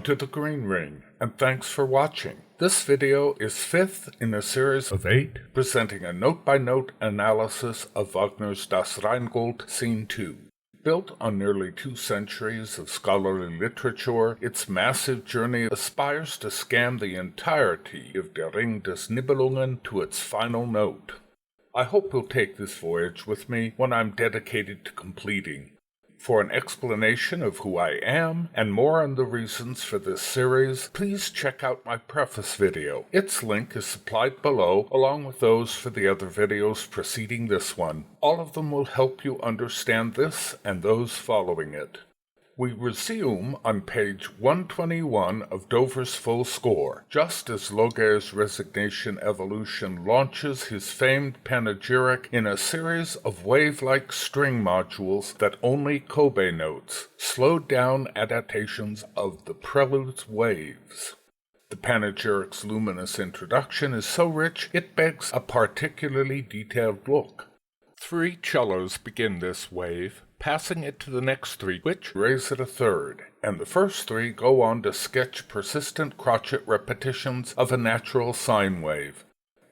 Welcome to the Green Ring, and thanks for watching. This video is 5th in a series of 8, presenting a note-by-note analysis of Wagner's Das Rheingold Scene 2. Built on nearly 2 centuries of scholarly literature, its massive journey aspires to scan the entirety of Der Ring des Nibelungen to its final note. I hope you'll take this voyage with me when I'm dedicated to completing. For an explanation of who I am, and more on the reasons for this series, please check out my preface video. Its link is supplied below, along with those for the other videos preceding this one. All of them will help you understand this and those following it. We resume on page 121 of Dover's full score, just as Loge's resignation evolution launches his famed panegyric in a series of wave-like string modules that only Kobe notes, slowed-down adaptations of the prelude's waves. The panegyric's luminous introduction is so rich it begs a particularly detailed look. 3 cellos begin this wave, passing it to the next 3, which raise it a third, and the first 3 go on to sketch persistent crotchet repetitions of a natural sine wave.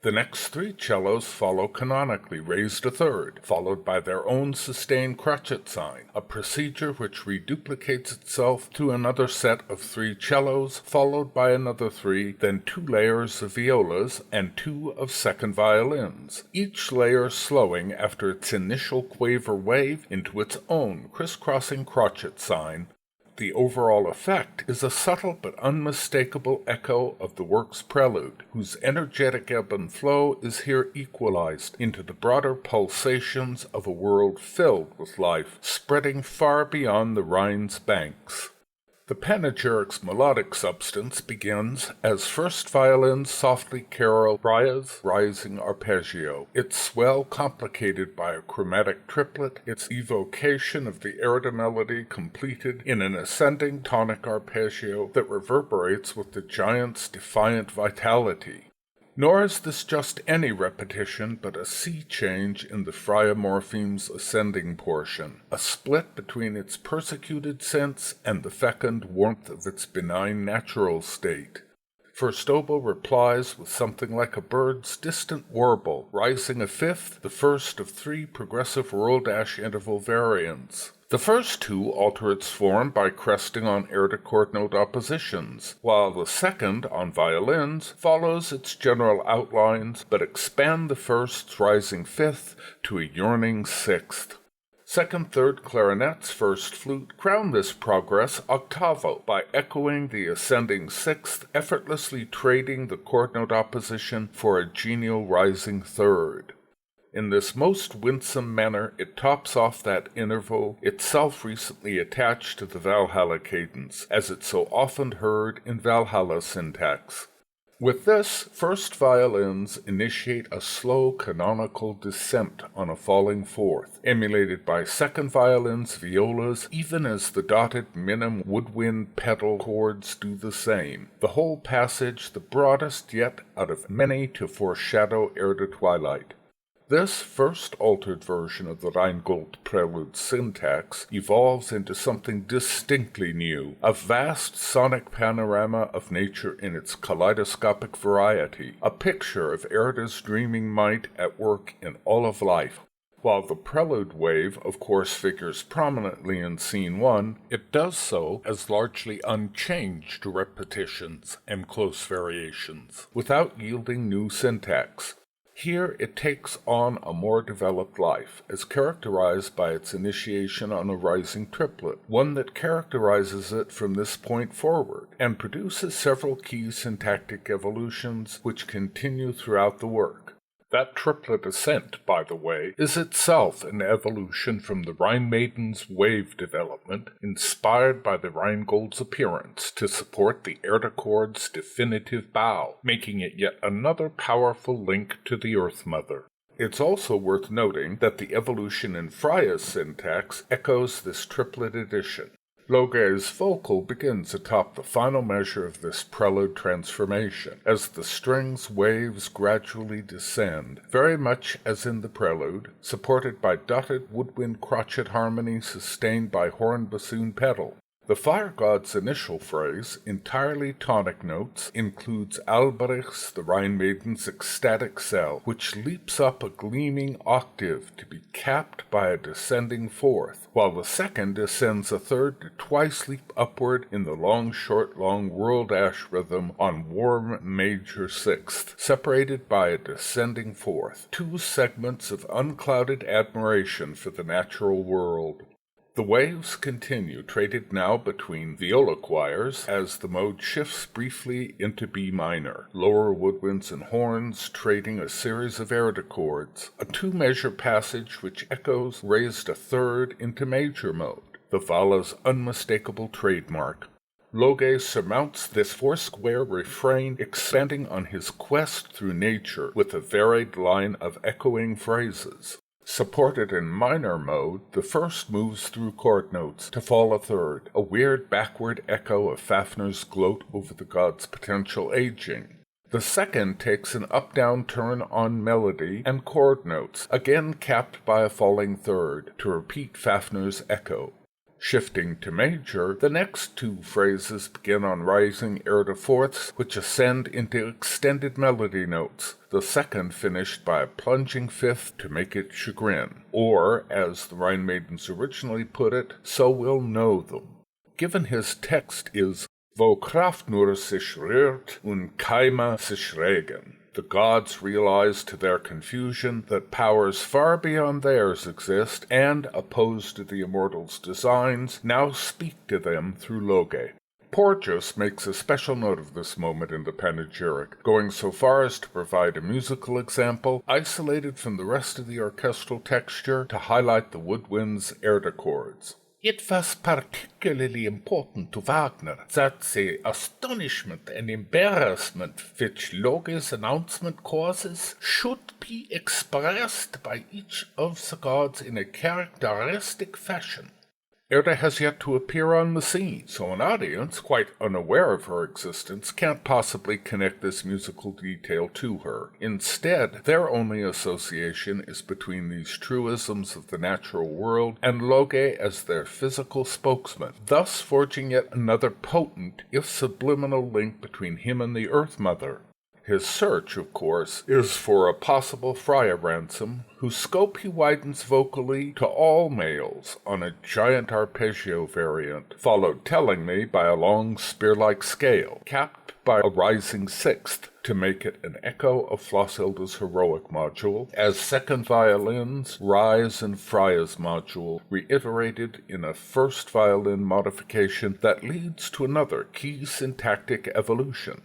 The next 3 cellos follow canonically raised a third, followed by their own sustained crotchet sign, a procedure which reduplicates itself to another set of 3 cellos, followed by another 3, then 2 layers of violas and 2 of second violins, each layer slowing after its initial quaver wave into its own crisscrossing crotchet sign. The overall effect is a subtle but unmistakable echo of the work's prelude, whose energetic ebb and flow is here equalized into the broader pulsations of a world filled with life, spreading far beyond the Rhine's banks. The panegyric's melodic substance begins as first violins softly carol Freya's rising arpeggio, its swell complicated by a chromatic triplet, its evocation of the air to melody completed in an ascending tonic arpeggio that reverberates with the giant's defiant vitality. Nor is this just any repetition, but a sea change in the Freya morpheme's ascending portion, a split between its persecuted sense and the fecund warmth of its benign natural state. First oboe replies with something like a bird's distant warble, rising a fifth, the first of 3 progressive whirl-dash interval variants. The first 2 alter its form by cresting on air-to-chord note oppositions, while the second, on violins, follows its general outlines but expand the first's rising fifth to a yearning sixth. Second, third clarinets, first flute crown this progress octavo by echoing the ascending sixth, effortlessly trading the chord note opposition for a genial rising third. In this most winsome manner, it tops off that interval, itself recently attached to the Valhalla cadence, as it's so often heard in Valhalla syntax. With this, first violins initiate a slow canonical descent on a falling fourth, emulated by second violins, violas, even as the dotted minim woodwind pedal chords do the same. The whole passage the broadest yet out of many to foreshadow ere to twilight. This first altered version of the Rheingold prelude syntax evolves into something distinctly new, a vast sonic panorama of nature in its kaleidoscopic variety, a picture of Erda's dreaming might at work in all of life. While the prelude wave, of course, figures prominently in Scene 1, it does so as largely unchanged repetitions and close variations, without yielding new syntax. Here it takes on a more developed life, as characterized by its initiation on a rising triplet, one that characterizes it from this point forward, and produces several key syntactic evolutions which continue throughout the work. That triplet ascent, by the way, is itself an evolution from the Rhine Maiden's wave development, inspired by the Rheingold's appearance to support the air-to-chord's definitive bow, making it yet another powerful link to the Earth Mother. It's also worth noting that the evolution in Freya's syntax echoes this triplet addition. Loge's vocal begins atop the final measure of this prelude transformation, as the strings' waves gradually descend, very much as in the prelude, supported by dotted woodwind crotchet harmony sustained by horn bassoon pedal. The fire god's initial phrase, entirely tonic notes, includes Alberich's, the Rhine Maiden's, ecstatic cell, which leaps up a gleaming octave to be capped by a descending fourth, while the second descends a third to twice leap upward in the long, short, long whirl-dash rhythm on warm major sixth, separated by a descending fourth, two segments of unclouded admiration for the natural world. The waves continue, traded now between viola choirs as the mode shifts briefly into B minor, lower woodwinds and horns trading a series of air chords, a two-measure passage which echoes raised a third into major mode, the Vala's unmistakable trademark. Loge surmounts this four-square refrain, expanding on his quest through nature with a varied line of echoing phrases. Supported in minor mode, the first moves through chord notes to fall a third, a weird backward echo of Fafner's gloat over the god's potential aging. The second takes an up-down turn on melody and chord notes, again capped by a falling third, to repeat Fafner's echo. Shifting to major, the next two phrases begin on rising air to fourths, which ascend into extended melody notes, the second finished by a plunging fifth to make it chagrin, or, as the Rhine Maidens originally put it, so we'll know them. Given his text is Wo Kraft nur sich rührt und Keime sich regen. The gods realize to their confusion that powers far beyond theirs exist and, opposed to the immortals' designs, now speak to them through Loge. Porges makes a special note of this moment in the panegyric, going so far as to provide a musical example, isolated from the rest of the orchestral texture, to highlight the woodwind's air chords. It was particularly important to Wagner that the astonishment and embarrassment which Loge's announcement causes should be expressed by each of the gods in a characteristic fashion. Erda has yet to appear on the scene, so an audience, quite unaware of her existence, can't possibly connect this musical detail to her. Instead, their only association is between these truisms of the natural world and Loge as their physical spokesman, thus forging yet another potent, if subliminal link between him and the Earth Mother. His search, of course, is for a possible Freya ransom, whose scope he widens vocally to all males on a giant arpeggio variant, followed tellingly by a long spear-like scale, capped by a rising sixth to make it an echo of Flosshilda's heroic module, as second violins rise in Freya's module, reiterated in a first violin modification that leads to another key syntactic evolution.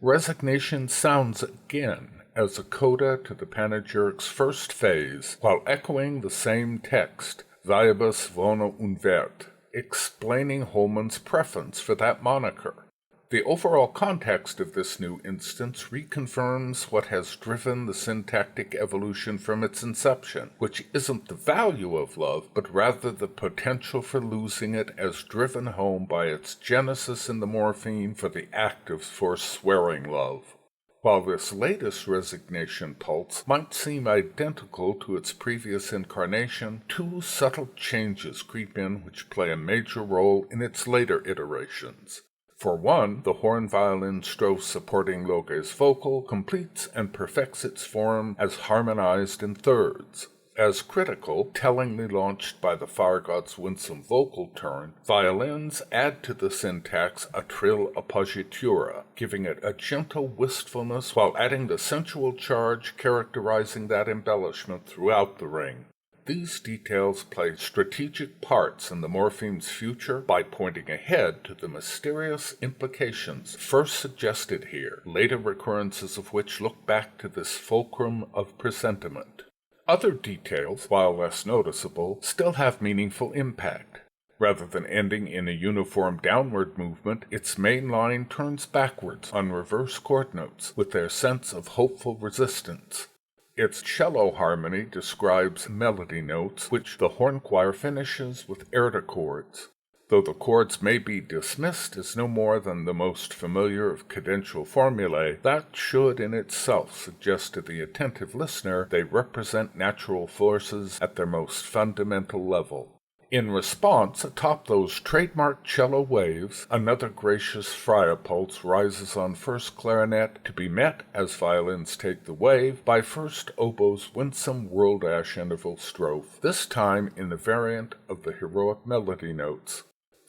Resignation sounds again as a coda to the panegyric's first phase, while echoing the same text, Weibes wohne und werd, explaining Holman's preference for that moniker. The overall context of this new instance reconfirms what has driven the syntactic evolution from its inception, which isn't the value of love, but rather the potential for losing it as driven home by its genesis in the morpheme for the act of forswearing love. While this latest resignation pulse might seem identical to its previous incarnation, two subtle changes creep in which play a major role in its later iterations. For one, the horn violin strophe supporting Loge's vocal completes and perfects its form as harmonized in thirds. As critical, tellingly launched by the fire god's winsome vocal turn, violins add to the syntax a trill appoggiatura, giving it a gentle wistfulness while adding the sensual charge characterizing that embellishment throughout the ring. These details play strategic parts in the morpheme's future by pointing ahead to the mysterious implications first suggested here, later recurrences of which look back to this fulcrum of presentiment. Other details, while less noticeable, still have meaningful impact. Rather than ending in a uniform downward movement, its main line turns backwards on reverse chord notes with their sense of hopeful resistance. Its cello harmony describes melody notes, which the horn choir finishes with air chords. Though the chords may be dismissed as no more than the most familiar of cadential formulae, that should in itself suggest to the attentive listener they represent natural forces at their most fundamental level. In response, atop those trademark cello waves, another gracious Freya pulse rises on first clarinet to be met, as violins take the wave, by first oboe's winsome whirl-dash interval strophe, this time in the variant of the heroic melody notes.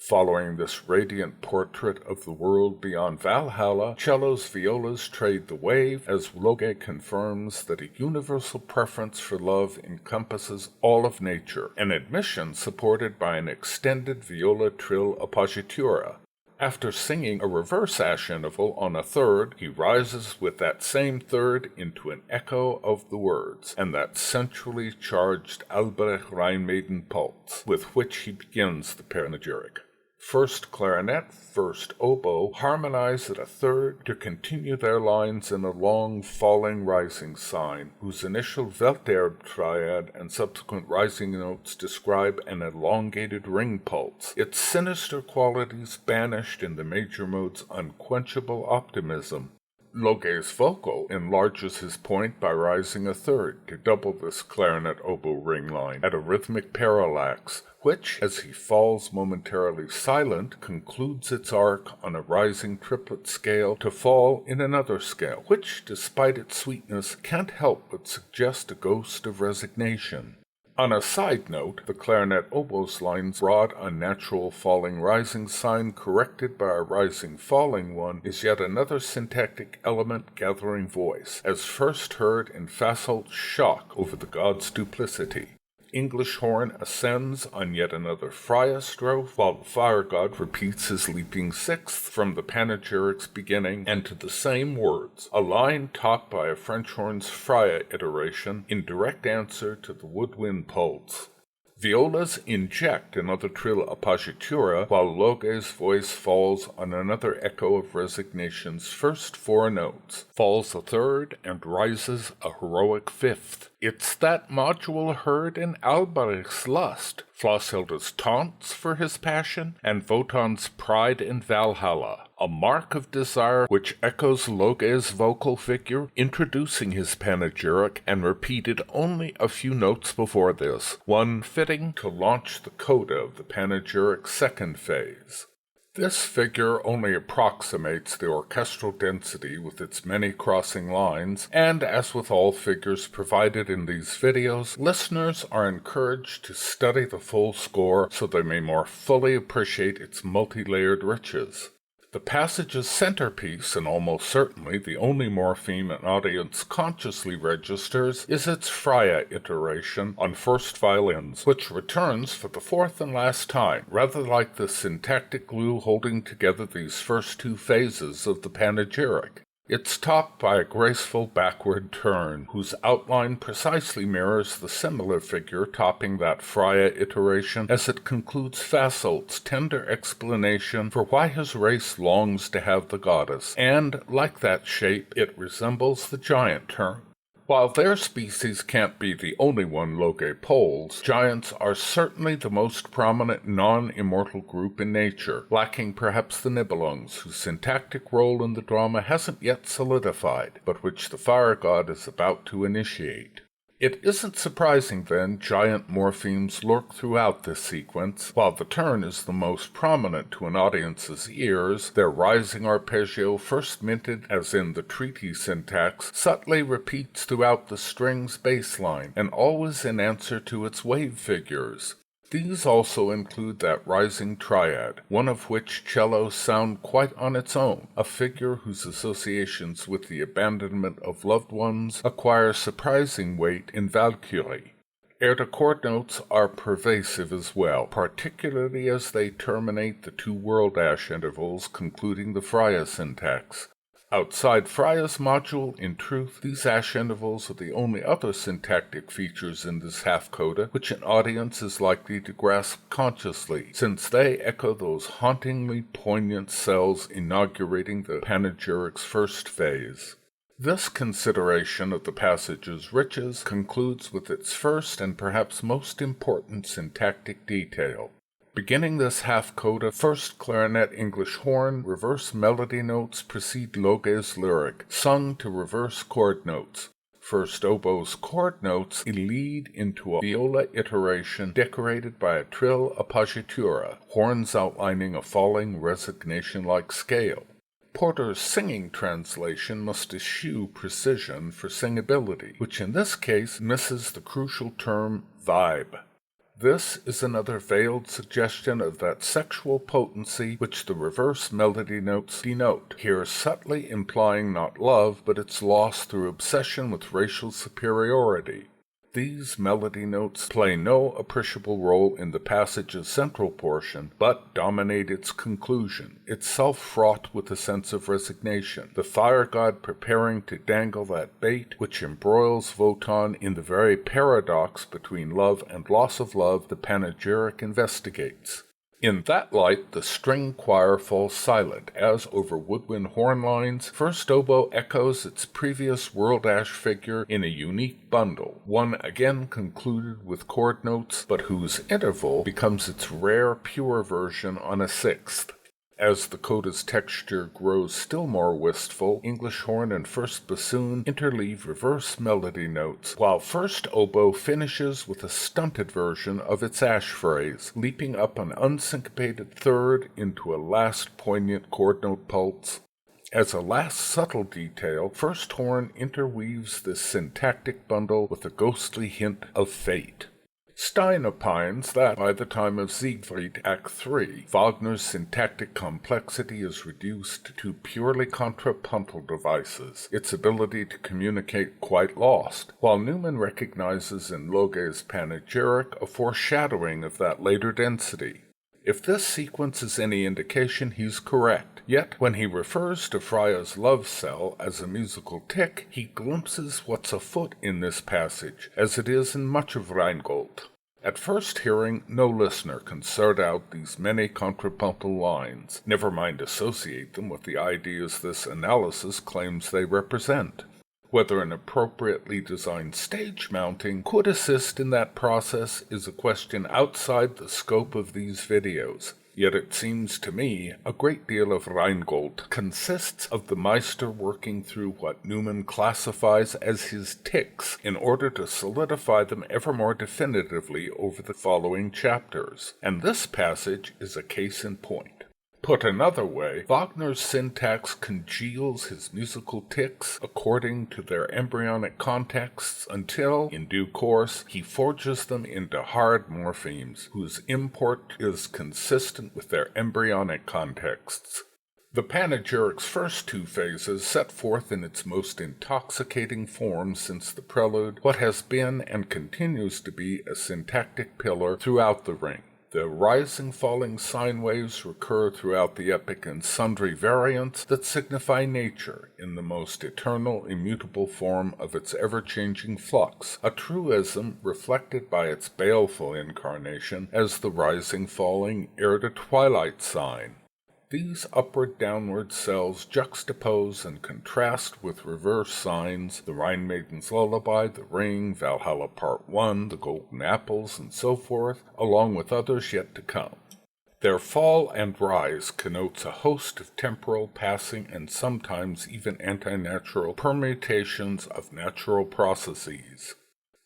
Following this radiant portrait of the world beyond Valhalla, cellos, violas trade the wave as Loge confirms that a universal preference for love encompasses all of nature, an admission supported by an extended viola trill appoggiatura. After singing a reverse ash interval on a third, he rises with that same third into an echo of the words, and that sensually charged Albrecht Rheinmaiden pulse, with which he begins the panegyric. First clarinet, first oboe harmonize at a third to continue their lines in a long falling rising sign, whose initial Welterb triad and subsequent rising notes describe an elongated ring pulse, its sinister qualities banished in the major mode's unquenchable optimism. Loge's vocal enlarges his point by rising a third to double this clarinet-oboe ring line at a rhythmic parallax, which, as he falls momentarily silent, concludes its arc on a rising triplet scale to fall in another scale, which, despite its sweetness, can't help but suggest a ghost of resignation. On a side note, the clarinet oboe's line's broad, unnatural falling-rising sign corrected by a rising-falling one is yet another syntactic element gathering voice, as first heard in Fasolt's shock over the god's duplicity. English horn ascends on yet another Freya strophe, while the fire god repeats his leaping sixth from the panegyric's beginning and to the same words, a line topped by a French horn's Freya iteration in direct answer to the woodwind pulse. Violas inject another trill appoggiatura, while Loge's voice falls on another echo of resignation's first four notes, falls a third, and rises a heroic fifth. It's that module heard in Albrecht's lust, Flosshild's taunts for his passion, and Wotan's pride in Valhalla, a mark of desire which echoes Loge's vocal figure, introducing his panegyric and repeated only a few notes before this, one fitting to launch the coda of the panegyric's second phase. This figure only approximates the orchestral density with its many crossing lines, and as with all figures provided in these videos, listeners are encouraged to study the full score so they may more fully appreciate its multi-layered riches. The passage's centerpiece, and almost certainly the only morpheme an audience consciously registers, is its Freya iteration on first violins, which returns for the fourth and last time, rather like the syntactic glue holding together these first two phases of the panegyric. It's topped by a graceful backward turn, whose outline precisely mirrors the similar figure topping that Freya iteration as it concludes Fasolt's tender explanation for why his race longs to have the goddess, and, like that shape, it resembles the giant turn. While their species can't be the only one Loge polls, giants are certainly the most prominent non-immortal group in nature, lacking perhaps the Nibelungs, whose syntactic role in the drama hasn't yet solidified, but which the fire god is about to initiate. It isn't surprising, then, giant morphemes lurk throughout this sequence. While the turn is the most prominent to an audience's ears, their rising arpeggio, first minted as in the treaty syntax, subtly repeats throughout the string's bass line, and always in answer to its wave figures. These also include that rising triad, one of which cellos sound quite on its own, a figure whose associations with the abandonment of loved ones acquire surprising weight in Valkyrie. Air chord notes are pervasive as well, particularly as they terminate the two whirl-dash intervals concluding the Freya syntax. Outside Freya's module, in truth, these ash intervals are the only other syntactic features in this half-coda which an audience is likely to grasp consciously, since they echo those hauntingly poignant cells inaugurating the panegyric's first phase. This consideration of the passage's riches concludes with its first and perhaps most important syntactic detail. Beginning this half-coda, first clarinet English horn, reverse melody notes precede Loge's lyric, sung to reverse chord notes. First oboe's chord notes lead into a viola iteration decorated by a trill appoggiatura, horns outlining a falling resignation-like scale. Porter's singing translation must eschew precision for singability, which in this case misses the crucial term vibe. This is another veiled suggestion of that sexual potency which the reverse melody notes denote, here subtly implying not love, but its loss through obsession with racial superiority. These melody notes play no appreciable role in the passage's central portion, but dominate its conclusion, itself fraught with a sense of resignation, the fire god preparing to dangle that bait which embroils Wotan in the very paradox between love and loss of love the panegyric investigates. In that light, the string choir falls silent, as over woodwind horn lines, first oboe echoes its previous whirl-dash figure in a unique bundle, one again concluded with chord notes, but whose interval becomes its rare pure version on a sixth. As the coda's texture grows still more wistful, English horn and first bassoon interleave reverse melody notes, while first oboe finishes with a stunted version of its ash phrase, leaping up an unsyncopated third into a last poignant chord note pulse. As a last subtle detail, first horn interweaves this syntactic bundle with a ghostly hint of fate. Stein opines that, by the time of Siegfried Act 3, Wagner's syntactic complexity is reduced to purely contrapuntal devices, its ability to communicate quite lost, while Newman recognizes in Loge's panegyric a foreshadowing of that later density. If this sequence is any indication, he's correct. Yet, when he refers to Freya's love cell as a musical tick, he glimpses what's afoot in this passage, as it is in much of Rheingold. At first hearing, no listener can sort out these many contrapuntal lines, never mind associate them with the ideas this analysis claims they represent. Whether an appropriately designed stage mounting could assist in that process is a question outside the scope of these videos. Yet it seems to me a great deal of Rheingold consists of the Meister working through what Newman classifies as his ticks in order to solidify them ever more definitively over the following chapters, and this passage is a case in point. Put another way, Wagner's syntax congeals his musical ticks according to their embryonic contexts until, in due course, he forges them into hard morphemes, whose import is consistent with their embryonic contexts. The panegyric's first two phases set forth in its most intoxicating form since the prelude what has been and continues to be a syntactic pillar throughout the ring. The rising-falling sine waves recur throughout the epic in sundry variants that signify nature in the most eternal, immutable form of its ever-changing flux, a truism reflected by its baleful incarnation as the rising-falling ere-to-twilight sign. These upward-downward cells juxtapose and contrast with reverse signs, the Rhine Maiden's Lullaby, the Ring, Valhalla Part 1, the Golden Apples, and so forth, along with others yet to come. Their fall and rise connotes a host of temporal, passing, and sometimes even antinatural permutations of natural processes.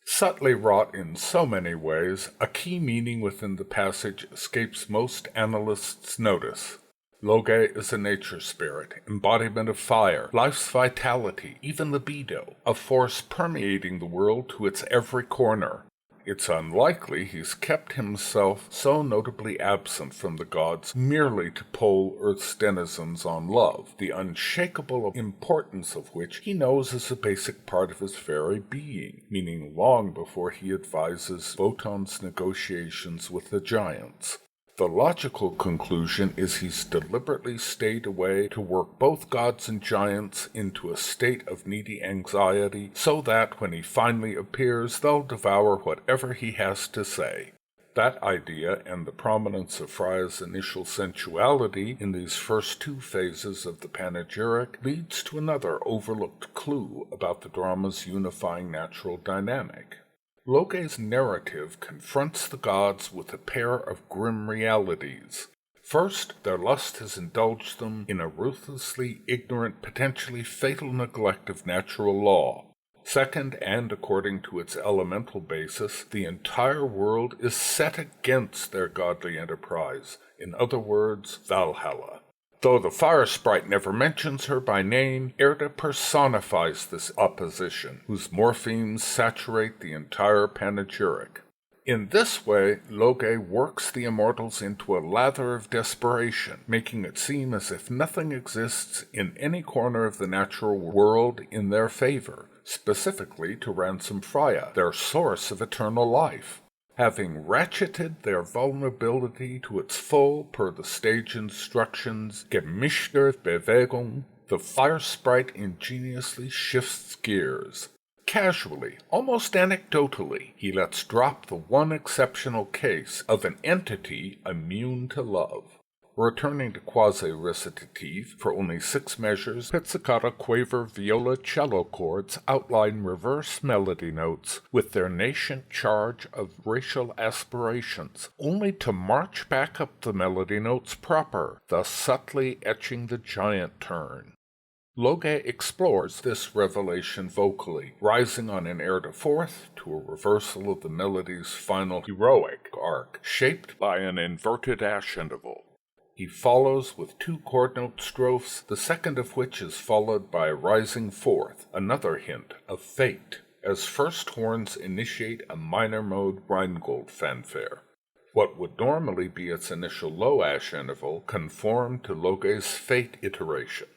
Subtly wrought in so many ways, a key meaning within the passage escapes most analysts' notice. Loge is a nature spirit, embodiment of fire, life's vitality, even libido, a force permeating the world to its every corner. It's unlikely he's kept himself so notably absent from the gods merely to poll Earth's denizens on love, the unshakable importance of which he knows is a basic part of his very being, meaning long before he advises Wotan's negotiations with the giants. The logical conclusion is he's deliberately stayed away to work both gods and giants into a state of needy anxiety so that when he finally appears they'll devour whatever he has to say. That idea and the prominence of Freya's initial sensuality in these first two phases of the panegyric leads to another overlooked clue about the drama's unifying natural dynamic. Loge's narrative confronts the gods with a pair of grim realities. First, their lust has indulged them in a ruthlessly ignorant, potentially fatal neglect of natural law. Second, and according to its elemental basis, the entire world is set against their godly enterprise, in other words, Valhalla. Though the fire sprite never mentions her by name, Erda personifies this opposition, whose morphemes saturate the entire panegyric. In this way, Loge works the immortals into a lather of desperation, making it seem as if nothing exists in any corner of the natural world in their favor, specifically to ransom Freya, their source of eternal life. Having ratcheted their vulnerability to its full per the stage instructions, gemischte Bewegung, the fire sprite ingeniously shifts gears. Casually, almost anecdotally, he lets drop the one exceptional case of an entity immune to love. Returning to quasi-recitative for only 6 measures, pizzicato, quaver, viola, cello chords outline reverse melody notes with their nascent charge of racial aspirations, only to march back up the melody notes proper, thus subtly etching the giant turn. Loge explores this revelation vocally, rising on an air de fourth to a reversal of the melody's final heroic arc, shaped by an inverted ascendable. He follows with 2 chord note strophes, the second of which is followed by a rising fourth, another hint of fate, as first horns initiate a minor mode Rheingold fanfare. What would normally be its initial low ascendable conformed to Loge's fate iteration.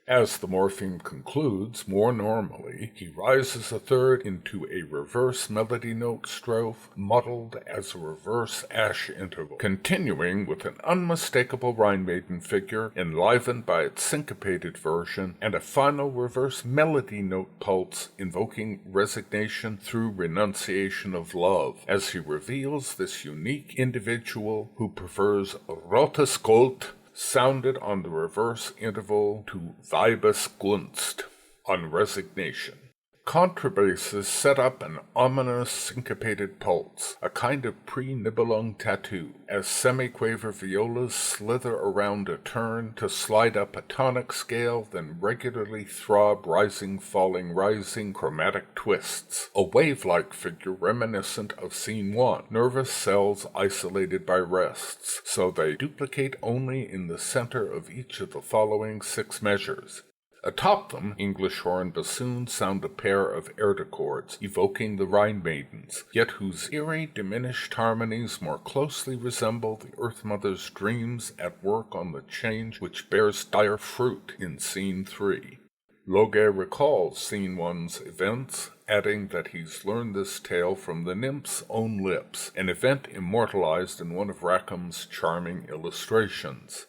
As the morpheme concludes, more normally, he rises a third into a reverse melody note strophe, muddled as a reverse ash interval, continuing with an unmistakable Rhine Maiden figure, enlivened by its syncopated version, and a final reverse melody note pulse invoking resignation through renunciation of love, as he reveals this unique individual who prefers rotes Gold, sounded on the reverse interval to Weibesgunst, on resignation. Contrabasses set up an ominous syncopated pulse, a kind of pre-Nibelung tattoo, as semi-quaver violas slither around a turn to slide up a tonic scale, then regularly throb rising chromatic twists, a wave-like figure reminiscent of Scene 1, nervous cells isolated by rests, so they duplicate only in the center of each of the following 6 measures. Atop them, English horn bassoons sound a pair of Erda chords, evoking the Rhine Maidens, yet whose eerie, diminished harmonies more closely resemble the Earth Mother's dreams at work on the change which bears dire fruit in Scene 3. Loge recalls Scene 1's events, adding that he's learned this tale from the nymph's own lips, an event immortalized in one of Rackham's charming illustrations.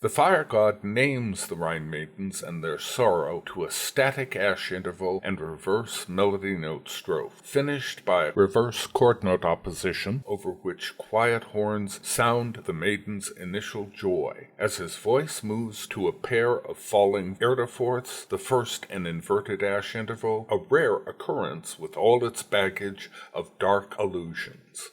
The fire god names the Rhine Maidens and their sorrow to a static ash interval and reverse melody note strophe, finished by reverse chord note opposition, over which quiet horns sound the maiden's initial joy, as his voice moves to a pair of falling Erda fourths, the first an inverted ash interval, a rare occurrence with all its baggage of dark allusions.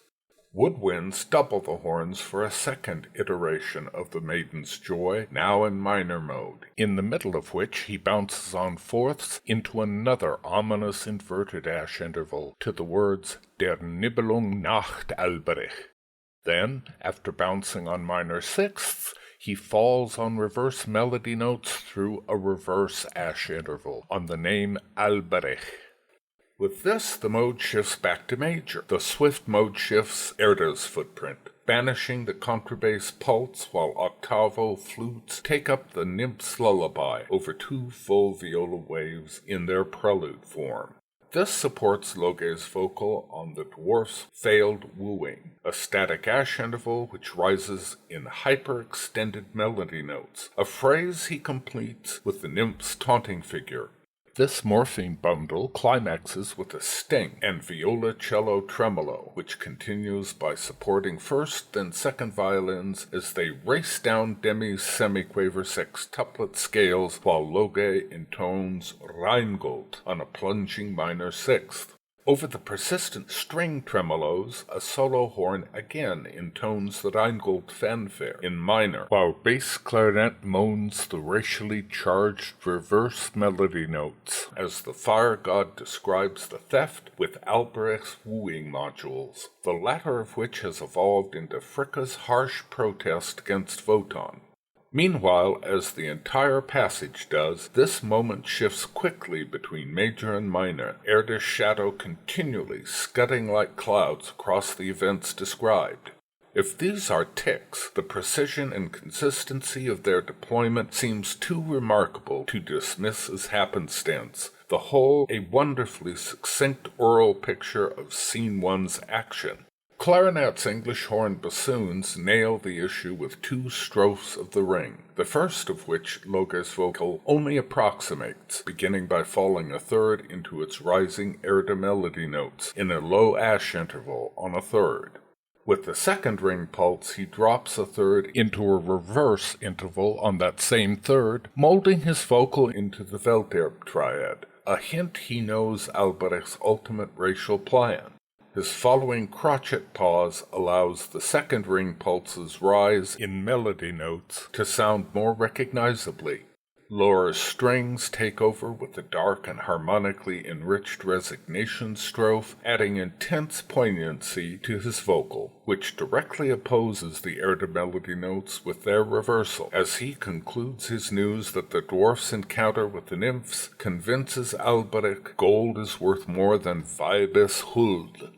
Woodwinds double the horns for a second iteration of the Maiden's Joy, now in minor mode, in the middle of which he bounces on fourths into another ominous inverted ash interval to the words Der Nibelung Nacht Alberich. Then, after bouncing on minor sixths, he falls on reverse melody notes through a reverse ash interval on the name Alberich. With this, the mode shifts back to major. The swift mode shifts Erda's footprint, banishing the contrabass pulse while octavo flutes take up the nymph's lullaby over 2 full viola waves in their prelude form. This supports Loge's vocal on the dwarf's failed wooing, a static ash interval which rises in hyper-extended melody notes, a phrase he completes with the nymph's taunting figure. This morpheme bundle climaxes with a sting and viola-cello tremolo, which continues by supporting first then second violins as they race down Demi's semi-quaver sextuplet scales while Loge intones Rheingold on a plunging minor sixth. Over the persistent string tremolos, a solo horn again intones the Rheingold fanfare in minor, while bass clarinet moans the racially charged reverse melody notes, as the fire god describes the theft with Albrecht's wooing modules, the latter of which has evolved into Fricka's harsh protest against Wotan. Meanwhile, as the entire passage does, this moment shifts quickly between major and minor, Erda's shadow continually scudding like clouds across the events described. If these are ticks, the precision and consistency of their deployment seems too remarkable to dismiss as happenstance, the whole a wonderfully succinct oral picture of Scene 1's action. Clarinet's English horn bassoons nail the issue with 2 strophes of the ring, the first of which Loge's vocal only approximates, beginning by falling a third into its rising Erda melody notes in a low ash interval on a third. With the second ring pulse, he drops a third into a reverse interval on that same third, molding his vocal into the Welterb triad, a hint he knows Albrecht's ultimate racial plan. His following crotchet pause allows the second ring pulse's rise in melody notes to sound more recognizably. Lore's strings take over with the dark and harmonically enriched resignation strophe, adding intense poignancy to his vocal, which directly opposes the Erda melody notes with their reversal, as he concludes his news that the dwarf's encounter with the nymphs convinces Albrecht gold is worth more than Weibes Huld.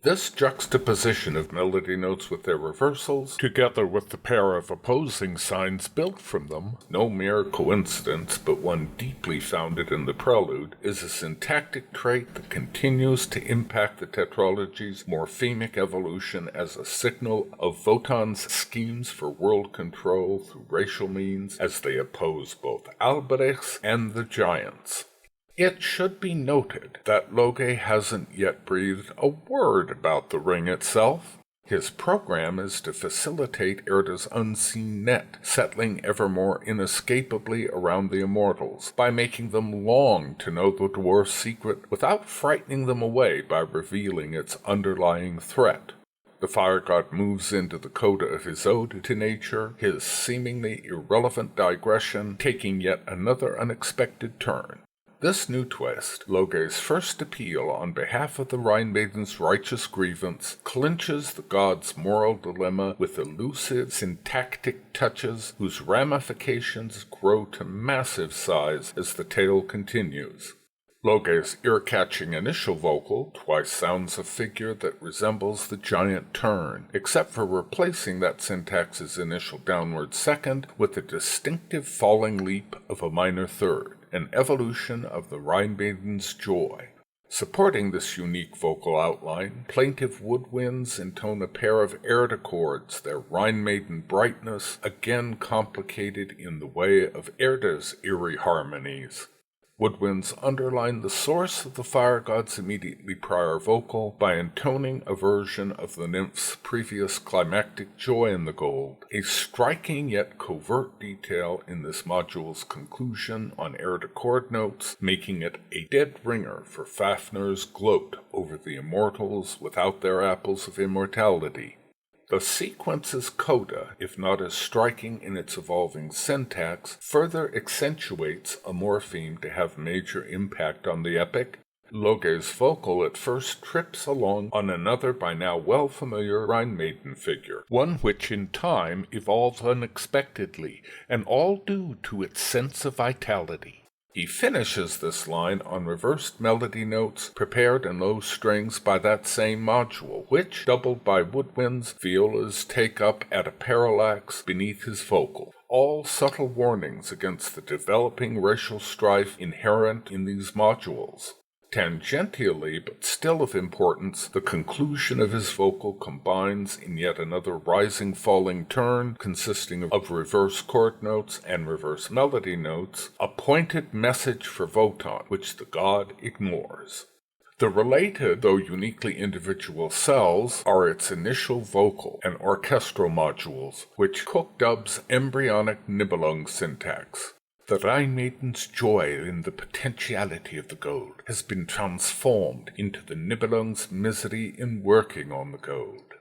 This juxtaposition of melody notes with their reversals, together with the pair of opposing signs built from them, no mere coincidence but one deeply founded in the prelude, is a syntactic trait that continues to impact the tetralogy's morphemic evolution as a signal of Wotan's schemes for world control through racial means as they oppose both Albrecht's and the Giants'. It should be noted that Loge hasn't yet breathed a word about the ring itself. His program is to facilitate Erda's unseen net, settling ever more inescapably around the immortals, by making them long to know the dwarf's secret without frightening them away by revealing its underlying threat. The fire god moves into the coda of his ode to nature, his seemingly irrelevant digression taking yet another unexpected turn. This new twist, Loge's first appeal on behalf of the Rhine Maiden's righteous grievance, clinches the god's moral dilemma with elusive syntactic touches whose ramifications grow to massive size as the tale continues. Loge's ear-catching initial vocal twice sounds a figure that resembles the giant turn, except for replacing that syntax's initial downward second with a distinctive falling leap of a minor third, an evolution of the Rhine Maiden's joy. Supporting this unique vocal outline, plaintive woodwinds intone a pair of Erda chords, their Rhine Maiden brightness again complicated in the way of Erda's eerie harmonies. Woodwinds underline the source of the fire god's immediately prior vocal by intoning a version of the nymph's previous climactic joy in the gold, a striking yet covert detail in this module's conclusion on Erda chord notes, making it a dead ringer for Fafnir's gloat over the immortals without their apples of immortality. The sequence's coda, if not as striking in its evolving syntax, further accentuates a morpheme to have major impact on the epic. Loge's vocal at first trips along on another by now well-familiar Rhine Maiden figure, one which in time evolves unexpectedly, and all due to its sense of vitality. He finishes this line on reversed melody notes prepared in low strings by that same module, which, doubled by woodwinds, violas take up at a parallax beneath his vocal. All subtle warnings against the developing racial strife inherent in these modules. Tangentially, but still of importance, the conclusion of his vocal combines in yet another rising-falling turn consisting of reverse chord notes and reverse melody notes, a pointed message for Wotan, which the god ignores. The related, though uniquely individual cells, are its initial vocal and orchestral modules, which Cook dubs embryonic Nibelung syntax. The Rhine maiden's joy in the potentiality of the gold has been transformed into the Nibelung's misery in working on the gold.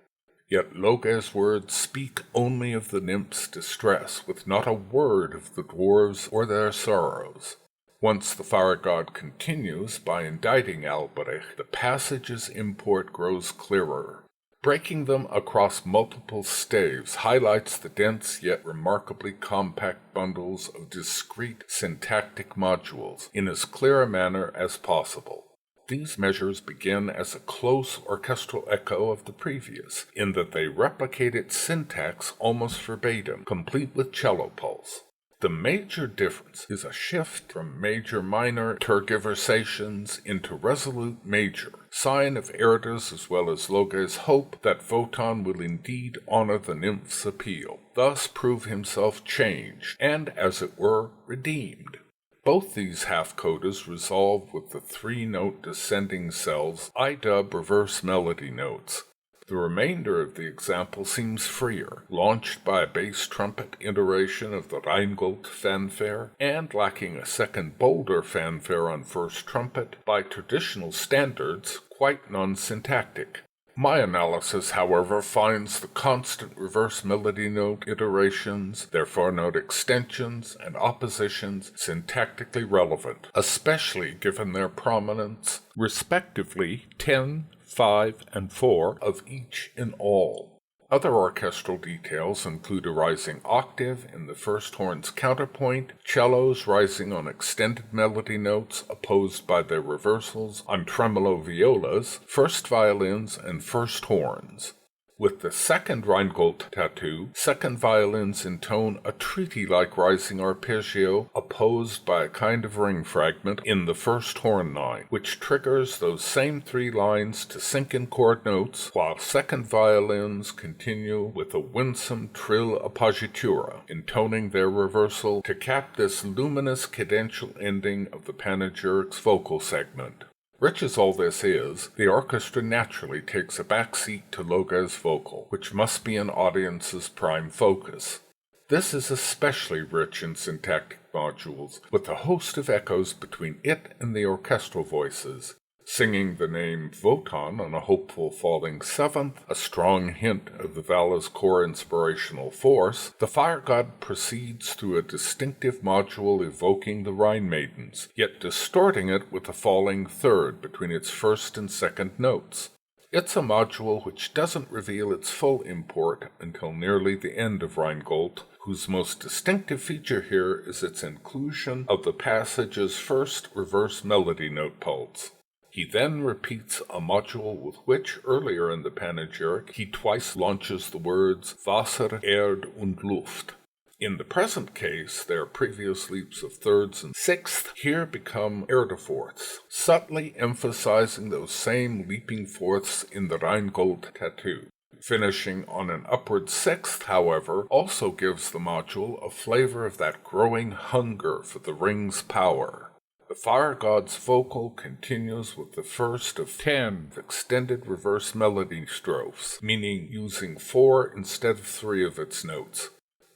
Yet Loge's words speak only of the nymph's distress, with not a word of the dwarves or their sorrows. Once the fire god continues by indicting Albrecht, the passage's import grows clearer. Breaking them across multiple staves highlights the dense yet remarkably compact bundles of discrete syntactic modules in as clear a manner as possible. These measures begin as a close orchestral echo of the previous, in that they replicate its syntax almost verbatim, complete with cello pulse. The major difference is a shift from major-minor tergiversations into resolute major, sign of Erda's as well as Loge's hope that Wotan will indeed honor the nymph's appeal, thus prove himself changed, and, as it were, redeemed. Both these half-codas resolve with the three-note descending cells I-dub reverse melody notes. The remainder of the example seems freer, launched by a bass trumpet iteration of the Rheingold fanfare, and lacking a second bolder fanfare on first trumpet, by traditional standards quite non-syntactic. My analysis, however, finds the constant reverse melody note iterations, their four-note extensions, and oppositions syntactically relevant, especially given their prominence, respectively 10, 5, and 4 of each in all. Other orchestral details include a rising octave in the first horn's counterpoint, cellos rising on extended melody notes opposed by their reversals on tremolo violas, first violins, and first horns. With the second Rheingold tattoo, second violins intone a treaty-like rising arpeggio opposed by a kind of ring fragment in the first horn line, which triggers those same three lines to sync in chord notes, while second violins continue with a winsome trill appoggiatura, intoning their reversal to cap this luminous cadential ending of the panegyric's vocal segment. Rich as all this is, the orchestra naturally takes a back seat to Loge's vocal, which must be an audience's prime focus. This is especially rich in syntactic modules, with a host of echoes between it and the orchestral voices. Singing the name Wotan on a hopeful falling seventh, a strong hint of the Vala's core inspirational force, the fire god proceeds through a distinctive module evoking the Rhine maidens, yet distorting it with a falling third between its first and second notes. It's a module which doesn't reveal its full import until nearly the end of Rheingold, whose most distinctive feature here is its inclusion of the passage's first reverse melody note pulse. He then repeats a module with which, earlier in the panegyric, he twice launches the words Wasser, Erd und Luft. In the present case, their previous leaps of thirds and sixths here become erdefourths, subtly emphasizing those same leaping fourths in the Rheingold tattoo. Finishing on an upward sixth, however, also gives the module a flavor of that growing hunger for the ring's power. The fire god's vocal continues with the first of 10 extended reverse melody strophes, meaning using 4 instead of 3 of its notes.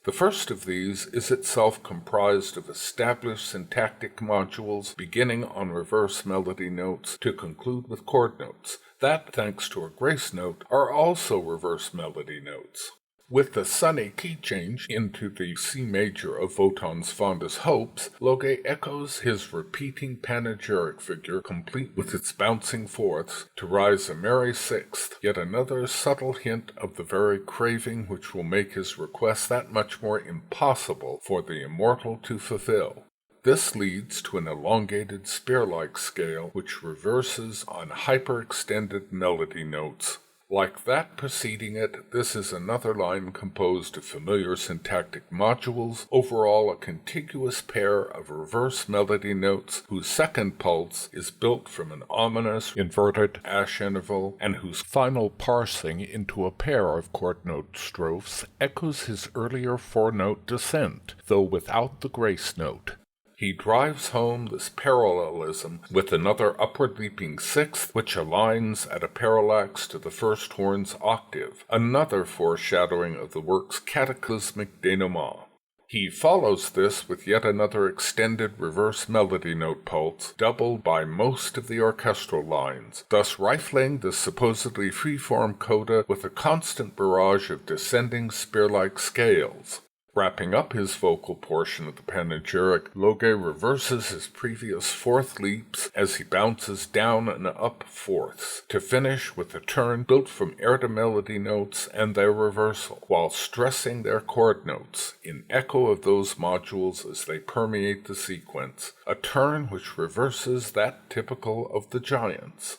The first of these is itself comprised of established syntactic modules beginning on reverse melody notes to conclude with chord notes, that, thanks to a grace note, are also reverse melody notes. With the sunny key change into the C major of Wotan's fondest hopes, Loge echoes his repeating panegyric figure, complete with its bouncing fourths, to rise a merry sixth, yet another subtle hint of the very craving which will make his request that much more impossible for the immortal to fulfill. This leads to an elongated spear-like scale which reverses on hyperextended melody notes. Like that preceding it, this is another line composed of familiar syntactic modules, overall a contiguous pair of reverse melody notes whose second pulse is built from an ominous inverted ash interval and whose final parsing into a pair of chord note strophes echoes his earlier four-note descent, though without the grace note. He drives home this parallelism with another upward-leaping sixth, which aligns at a parallax to the first horn's octave, another foreshadowing of the work's cataclysmic denouement. He follows this with yet another extended reverse melody note pulse, doubled by most of the orchestral lines, thus rifling the supposedly free-form coda with a constant barrage of descending spear-like scales. Wrapping up his vocal portion of the panegyric, Loge reverses his previous fourth leaps as he bounces down and up fourths, to finish with a turn built from air-to-melody notes and their reversal, while stressing their chord notes, in echo of those modules as they permeate the sequence, a turn which reverses that typical of the giants.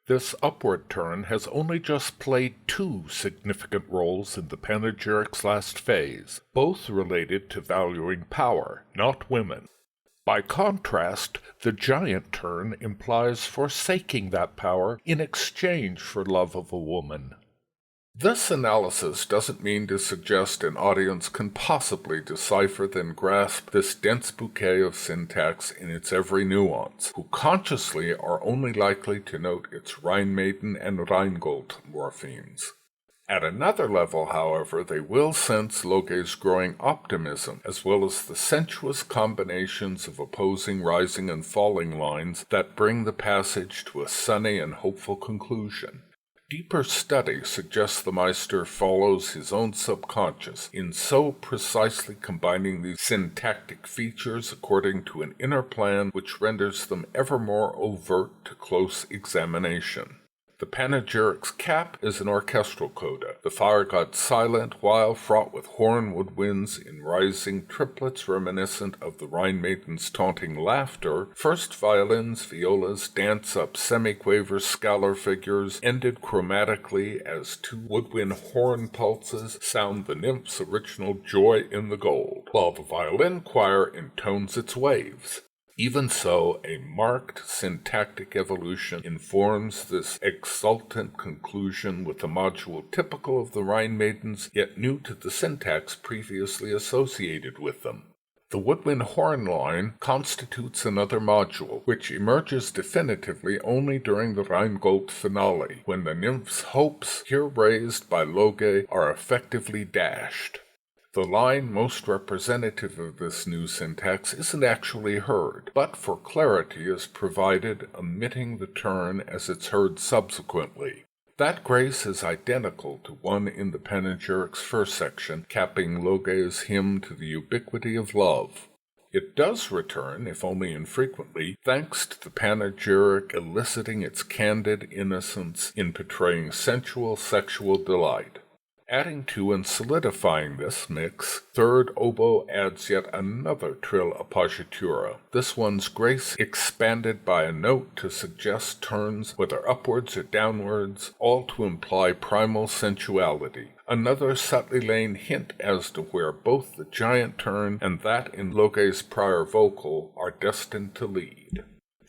This upward turn has only just played two significant roles in the panegyric's last phase, both related to valuing power, not women. By contrast, the giant turn implies forsaking that power in exchange for love of a woman. This analysis doesn't mean to suggest an audience can possibly decipher then grasp this dense bouquet of syntax in its every nuance, who consciously are only likely to note its Rheinmaiden and Rheingold morphemes. At another level, however, they will sense Loge's growing optimism, as well as the sensuous combinations of opposing rising and falling lines that bring the passage to a sunny and hopeful conclusion. Deeper study suggests the Meister follows his own subconscious in so precisely combining these syntactic features according to an inner plan which renders them ever more overt to close examination. The panegyric's cap is an orchestral coda, the fire god silent while fraught with horn woodwinds in rising triplets reminiscent of the Rheinmaiden's taunting laughter. First violins, violas, dance-up semiquaver scalar figures ended chromatically as two woodwind horn pulses sound the nymph's original joy in the gold, while the violin choir intones its waves. Even so, a marked syntactic evolution informs this exultant conclusion with a module typical of the Rheinmaidens, yet new to the syntax previously associated with them. The woodwind horn line constitutes another module, which emerges definitively only during the Rheingold finale, when the nymph's hopes, here raised by Loge, are effectively dashed. The line most representative of this new syntax isn't actually heard, but for clarity is provided omitting the turn as it's heard subsequently. That grace is identical to one in the panegyric's first section, capping Loge's hymn to the ubiquity of love. It does return, if only infrequently, thanks to the panegyric eliciting its candid innocence in portraying sensual sexual delight. Adding to and solidifying this mix, third oboe adds yet another trill appoggiatura, this one's grace expanded by a note to suggest turns, whether upwards or downwards, all to imply primal sensuality. Another subtly laid hint as to where both the giant turn and that in Loge's prior vocal are destined to lead.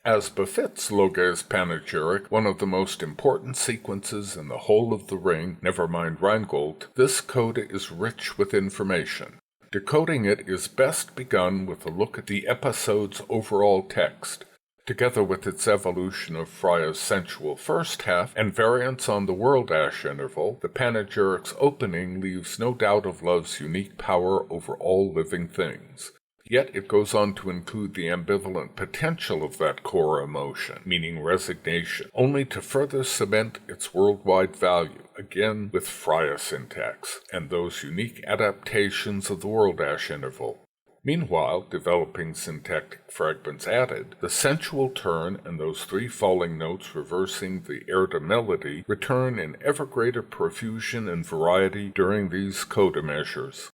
As befits Loge's panegyric, one of the most important sequences in the whole of the Ring, never mind Rheingold, this coda is rich with information. Decoding it is best begun with a look at the episode's overall text. Together with its evolution of Freya's sensual first half and variants on the world-ash interval, the panegyric's opening leaves no doubt of love's unique power over all living things. Yet it goes on to include the ambivalent potential of that core emotion, meaning resignation, only to further cement its worldwide value, again with Freya syntax, and those unique adaptations of the world-ash interval. Meanwhile, developing syntactic fragments added, the sensual turn and those three falling notes reversing the air-to-melody return in ever greater profusion and variety during these coda measures.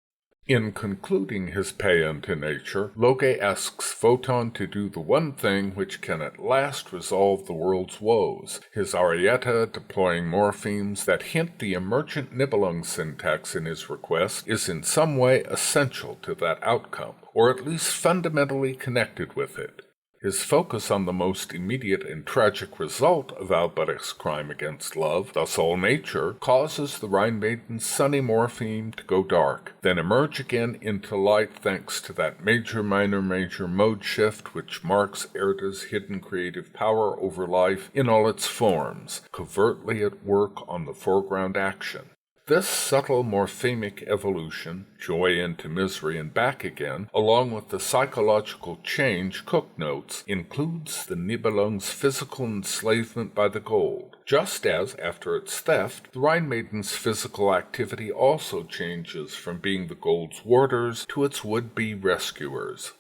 In concluding his paean to nature, Loge asks Wotan to do the one thing which can at last resolve the world's woes, his arietta deploying morphemes that hint the emergent Nibelung syntax in his request is in some way essential to that outcome, or at least fundamentally connected with it. His focus on the most immediate and tragic result of Alberich's crime against love, thus all nature, causes the Rheinmaiden's sunny morpheme to go dark, then emerge again into light thanks to that major-minor-major mode shift which marks Erda's hidden creative power over life in all its forms, covertly at work on the foreground action. This subtle morphemic evolution, joy into misery and back again, along with the psychological change Cook notes, includes the Nibelung's physical enslavement by the gold, just as, after its theft, the Rhine Maiden's physical activity also changes from being the gold's warders to its would-be rescuers.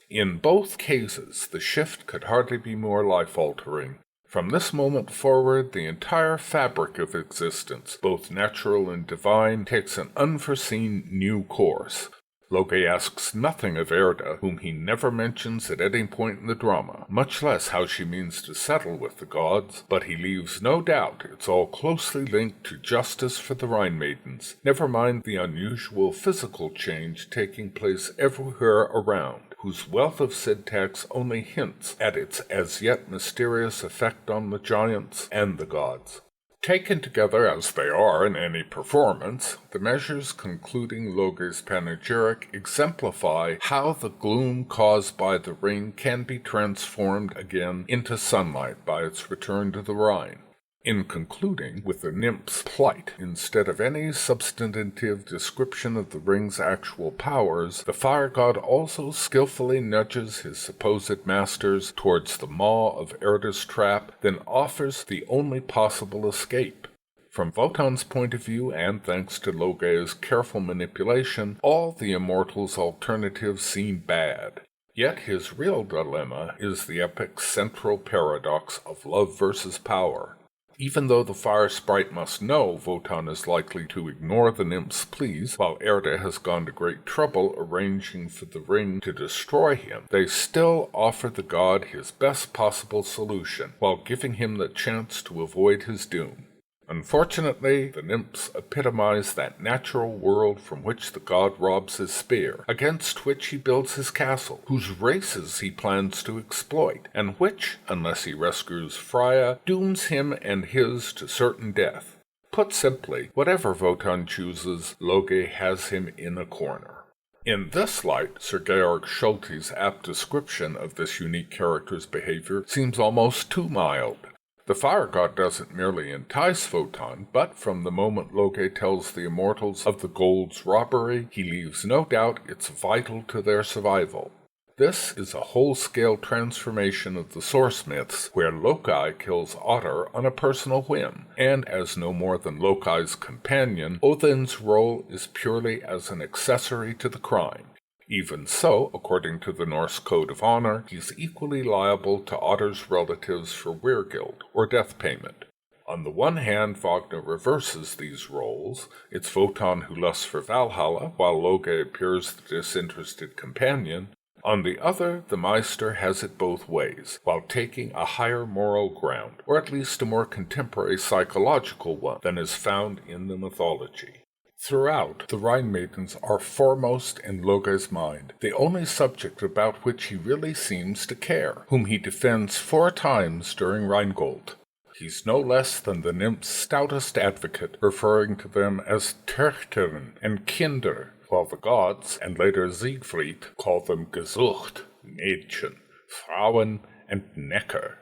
In both cases, the shift could hardly be more life-altering. From this moment forward, the entire fabric of existence, both natural and divine, takes an unforeseen new course. Loge asks nothing of Erda, whom he never mentions at any point in the drama, much less how she means to settle with the gods, but he leaves no doubt it's all closely linked to justice for the Rhine Maidens, never mind the unusual physical change taking place everywhere around, whose wealth of syntax only hints at its as-yet mysterious effect on the giants and the gods. Taken together as they are in any performance, the measures concluding Loge's panegyric exemplify how the gloom caused by the ring can be transformed again into sunlight by its return to the Rhine. In concluding with the nymph's plight, instead of any substantive description of the ring's actual powers, the fire god also skillfully nudges his supposed masters towards the maw of Erda's trap, then offers the only possible escape. From Wotan's point of view, and thanks to Loge's careful manipulation, all the immortals' alternatives seem bad. Yet his real dilemma is the epic's central paradox of love versus power. Even though the fire sprite must know Wotan is likely to ignore the nymph's pleas, while Erda has gone to great trouble arranging for the ring to destroy him, they still offer the god his best possible solution, while giving him the chance to avoid his doom. Unfortunately, the nymphs epitomize that natural world from which the god robs his spear, against which he builds his castle, whose races he plans to exploit, and which, unless he rescues Freya, dooms him and his to certain death. Put simply, whatever Wotan chooses, Loge has him in a corner. In this light, Sir Georg Schulte's apt description of this unique character's behavior seems almost too mild. The fire god doesn't merely entice Wotan, but from the moment Loge tells the immortals of the gold's robbery, he leaves no doubt it's vital to their survival. This is a whole-scale transformation of the source myths, where Loki kills Otter on a personal whim, and as no more than Loki's companion, Odin's role is purely as an accessory to the crime. Even so, according to the Norse Code of Honor, he's equally liable to Otter's relatives for weregild, or death payment. On the one hand, Wagner reverses these roles. It's Wotan who lusts for Valhalla, while Loge appears the disinterested companion. On the other, the Meister has it both ways, while taking a higher moral ground, or at least a more contemporary psychological one than is found in the mythology. Throughout, the Rhine Maidens are foremost in Loge's mind, the only subject about which he really seems to care, whom he defends 4 times during Rheingold. He's no less than the nymph's stoutest advocate, referring to them as Töchtern and Kinder, while the gods, and later Siegfried, call them Gesucht, Mädchen, Frauen, and Necker.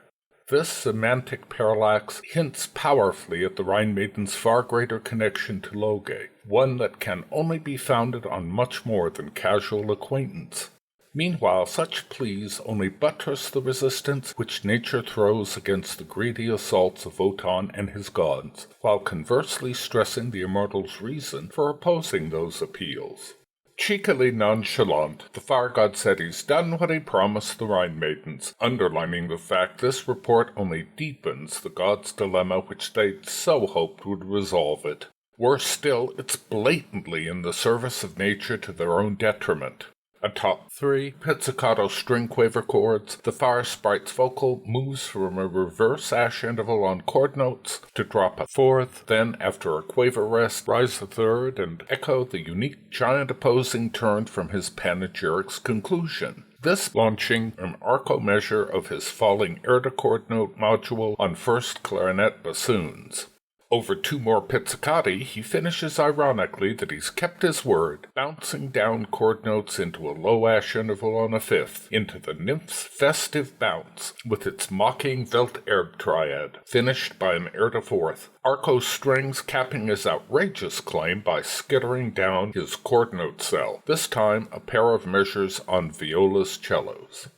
This semantic parallax hints powerfully at the Rhine Maiden's far greater connection to Loge, one that can only be founded on much more than casual acquaintance. Meanwhile, such pleas only buttress the resistance which nature throws against the greedy assaults of Wotan and his gods, while conversely stressing the immortal's reason for opposing those appeals. Cheekily nonchalant, the fire god said he's done what he promised the Rhine Maidens, underlining the fact this report only deepens the gods' dilemma which they'd so hoped would resolve it. Worse still, it's blatantly in the service of nature to their own detriment. Atop 3 pizzicato string quaver chords, the fire sprite's vocal moves from a reverse ash interval on chord notes to drop a 4th, then after a quaver rest, rise a 3rd, and echo the unique giant opposing turn from his panegyric's conclusion. This launching an arco measure of his falling Erda chord note module on first clarinet bassoons. Over 2 more pizzicati, he finishes ironically that he's kept his word, bouncing down chord notes into a low-ash interval on a 5th, into the nymph's festive bounce, with its mocking Welterbe triad, finished by an air to 4th, Arco's strings capping his outrageous claim by skittering down his chord note cell, this time a pair of measures on Viola's cellos.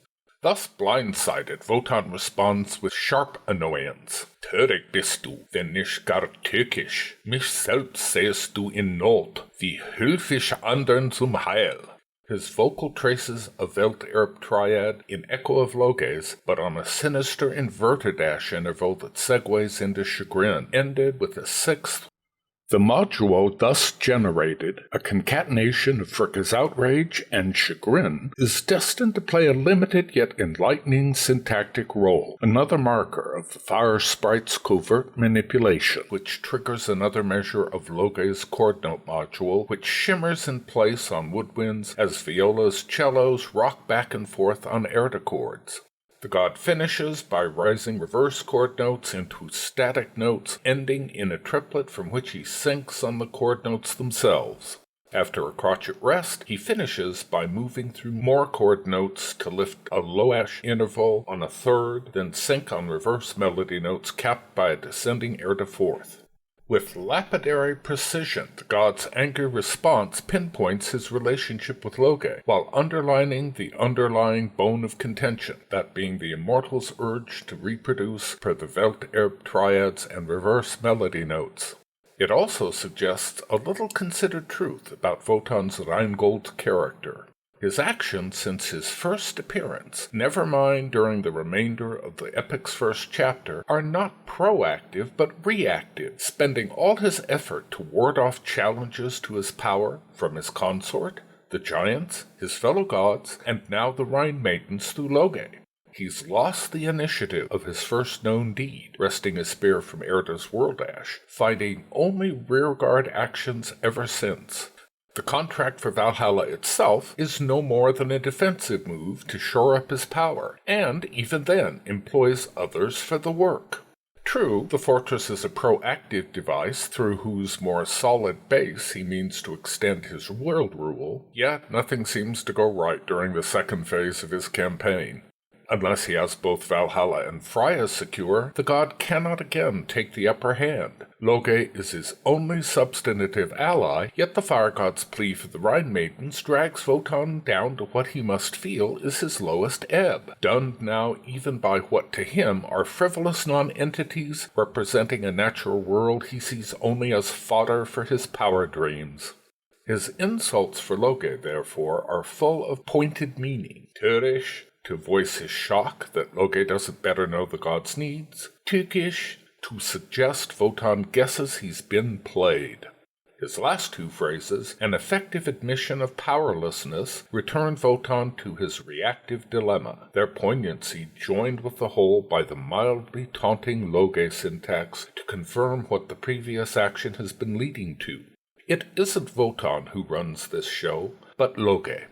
Thus blindsided, Wotan responds with sharp annoyance. Törig bist du, wenn nicht gar tückisch. Mich selbst sähst du in Not, wie höfisch andern zum Heil. His vocal traces a Welterbe triad in echo of Loge's, but on a sinister inverted dash interval that segues into chagrin, ended with a 6th. The moduo thus generated, a concatenation of Fricka's outrage and chagrin, is destined to play a limited yet enlightening syntactic role, another marker of the fire sprite's covert manipulation, which triggers another measure of Loge's chord note module, which shimmers in place on woodwinds as Viola's cellos rock back and forth on air chords. The god finishes by rising reverse chord notes into static notes, ending in a triplet from which he sinks on the chord notes themselves. After a crotchet rest, he finishes by moving through more chord notes to lift a low-ash interval on a 3rd, then sink on reverse melody notes capped by a descending air to 4th. With lapidary precision, the god's angry response pinpoints his relationship with Loge, while underlining the underlying bone of contention, that being the immortal's urge to reproduce per the Welterbe triads and reverse melody notes. It also suggests a little considered truth about Wotan's Rheingold character. His actions since his first appearance, never mind during the remainder of the epic's first chapter, are not proactive but reactive, spending all his effort to ward off challenges to his power from his consort, the giants, his fellow gods, and now the Rhine maidens through Loge. He's lost the initiative of his first known deed, wresting his spear from Erda's Worldash, fighting only rearguard actions ever since. The contract for Valhalla itself is no more than a defensive move to shore up his power, and even then employs others for the work. True, the fortress is a proactive device through whose more solid base he means to extend his world rule, yet nothing seems to go right during the second phase of his campaign. Unless he has both Valhalla and Freya secure, the god cannot again take the upper hand. Loge is his only substantive ally, yet the fire god's plea for the Rhine maidens drags Wotan down to what he must feel is his lowest ebb, done now even by what to him are frivolous non-entities representing a natural world he sees only as fodder for his power dreams. His insults for Loge, therefore, are full of pointed meaning. Törisch, to voice his shock that Loge doesn't better know the god's needs. Tückisch, to suggest Wotan guesses he's been played. His last 2 phrases, an effective admission of powerlessness, return Wotan to his reactive dilemma, their poignancy joined with the whole by the mildly taunting Loge syntax to confirm what the previous action has been leading to. It isn't Wotan who runs this show, but Loge.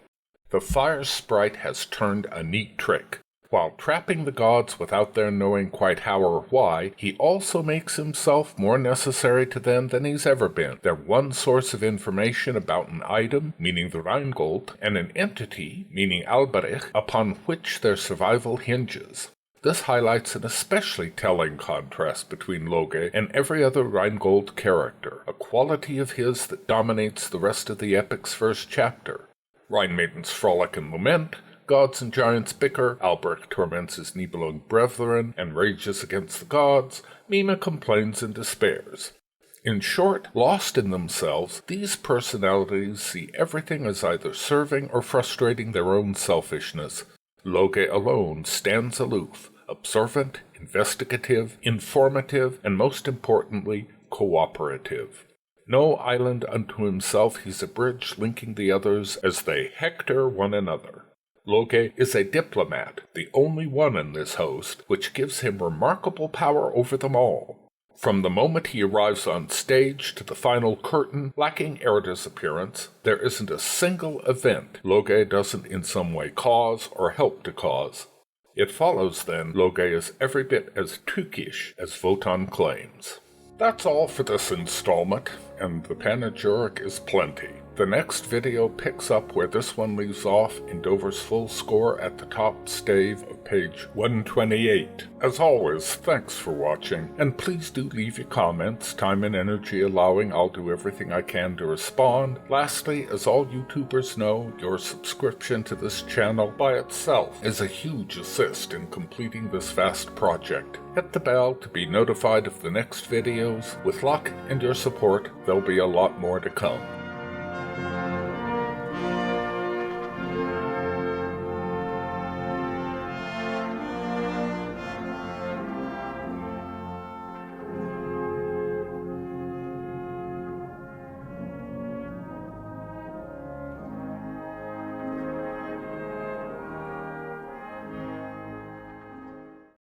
The fire sprite has turned a neat trick. While trapping the gods without their knowing quite how or why, he also makes himself more necessary to them than he's ever been, their one source of information about an item, meaning the Rheingold, and an entity, meaning Alberich, upon which their survival hinges. This highlights an especially telling contrast between Loge and every other Rheingold character, a quality of his that dominates the rest of the epic's first chapter. Rhine maidens frolic and lament, gods and giants bicker, Albrecht torments his Nibelung brethren and rages against the gods, Mima complains and despairs. In short, lost in themselves, these personalities see everything as either serving or frustrating their own selfishness. Loge alone stands aloof, observant, investigative, informative, and most importantly, cooperative. No island unto himself, he's a bridge linking the others as they hector one another. Loge is a diplomat, the only one in this host, which gives him remarkable power over them all. From the moment he arrives on stage to the final curtain, lacking Erda's appearance, there isn't a single event Loge doesn't in some way cause or help to cause. It follows, then, Loge is every bit as tückisch as Wotan claims. That's all for this installment, and the panegyric is plenty. The next video picks up where this one leaves off in Dover's full score at the top stave of page 128. As always, thanks for watching, and please do leave your comments. Time and energy allowing, I'll do everything I can to respond. Lastly, as all YouTubers know, your subscription to this channel by itself is a huge assist in completing this vast project. Hit the bell to be notified of the next videos. With luck and your support, there'll be a lot more to come.